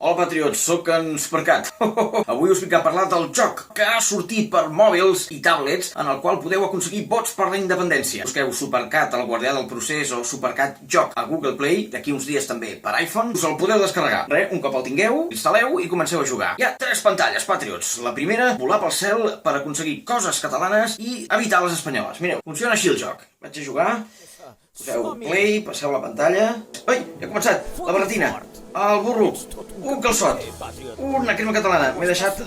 Hola, patriots, sóc en Supercat. Avui us vinc a parlar del joc que ha sortit per mòbils i tablets en el qual podeu aconseguir vots per la independència. Busqueu Supercat, el guardià del procés, o Supercat Joc a Google Play, d'aquí uns dies també per iPhone. Us el podeu descarregar. Un cop el tingueu, instal·leu i comenceu a jugar. Hi ha 3 pantalles, patriots. La primera, volar pel cel per aconseguir coses catalanes i evitar les espanyoles. Mireu, funciona així el joc. Vaig a jugar, poseu play, passeu la pantalla... Ai, ja ha començat, la barretina. El burro, un calçot, una crema catalana, m'he deixat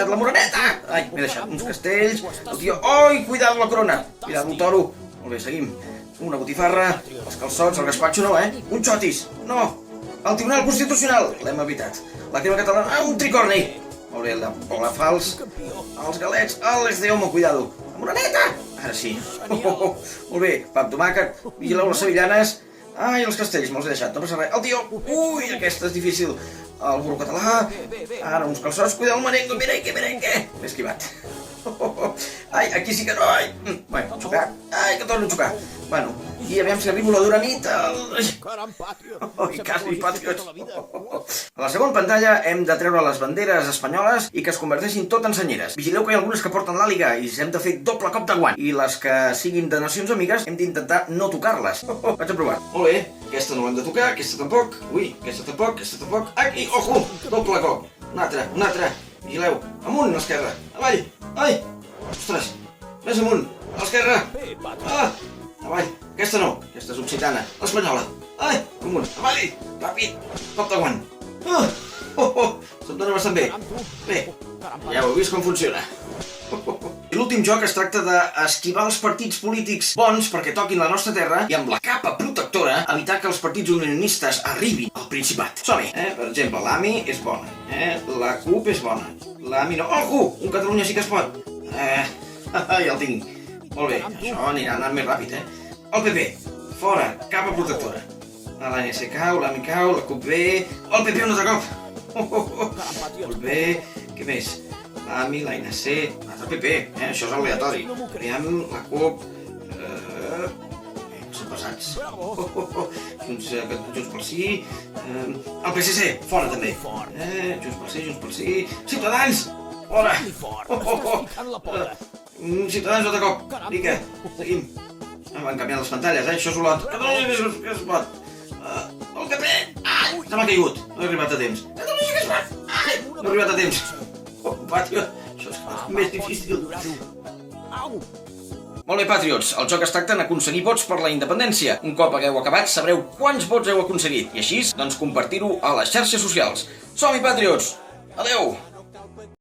la moreneta, ai, m'he deixat uns castells, el tio, oi, cuidado la corona, cuidado el toro, molt bé, seguim, una botifarra, els calçots, el gaspatxo no, un xotis, no, el Tribunal Constitucional, l'hem evitat, la crema catalana, un tricorni, molt bé, la bola fals, els galets, les de homo, cuidado, la moreneta, ara sí, molt bé, pa amb tomàquet, vigileu les sevillanes. Ai, els castells, me'ls he deixat, no passa res. El tio, ui, aquesta és difícil. El burro català, ara uns calçots, cuida el merengue, merengue. M'he esquivat. Ai, aquí sí que no, ai. Bueno, xocar, ai, que torno a xocar. Bueno, i aviam si arribo la dura nit ai, quasi, patriots. A la segona pantalla hem de treure les banderes espanyoles i que es converteixin tot en senyeres. Vigileu que hi ha algunes que porten l'àliga i hem de fer doble cop de guant. I les que siguin de nacions amigues hem d'intentar no tocar-les. Vaig a provar. Molt bé, aquesta no l'hem de tocar, aquesta tampoc. Ui, aquesta tampoc. Aquí, ojo, doble cop. Un altre. Vigileu, amunt a l'esquerra, avall, ai, ostres, més amunt, a l'esquerra, avall, aquesta no, aquesta és occitana, l'espanyola, ai, amunt, avall, ràpid, cop de guant, se'm dona bastant bé, ja heu vist com funciona. I l'últim joc es tracta d'esquivar els partits polítics bons perquè toquin la nostra terra i amb la capa protectora evitar que els partits unionistes arribin al Principat. Som-hi! Per exemple, l'AMI és bona, la CUP és bona, l'AMI no... Ojo! Un Catalunya sí que es pot! Ja el tinc. Molt bé, això anirà anant més ràpid, El PP, fora, capa protectora. L'ANC cau, l'AMI cau, la CUP bé... El PP un altre cop! Molt bé, què més? L'AMI, l'ANC, l'altre PP, això és aleatori. Aviam, la CUP... Són pesats. Junts pel Sí... El PSC, fora també. Junts pel Sí... Ciutadans! Fora! Ciutadans altre cop. Vinga, seguim. Van canviant les pantalles, això és Olot. Catalunya que es pot. El PP! Ai, se m'ha caigut. No he arribat a temps. Catalunya que es pot! Ai, no he arribat a temps. Patio, això és més difícil. Molt bé, patriots, el joc es tracta d'aconseguir vots per la independència. Un cop hagueu acabat, sabreu quants vots heu aconseguit i així, doncs, compartir-ho a les xarxes socials. Som-hi, patriots! Adeu!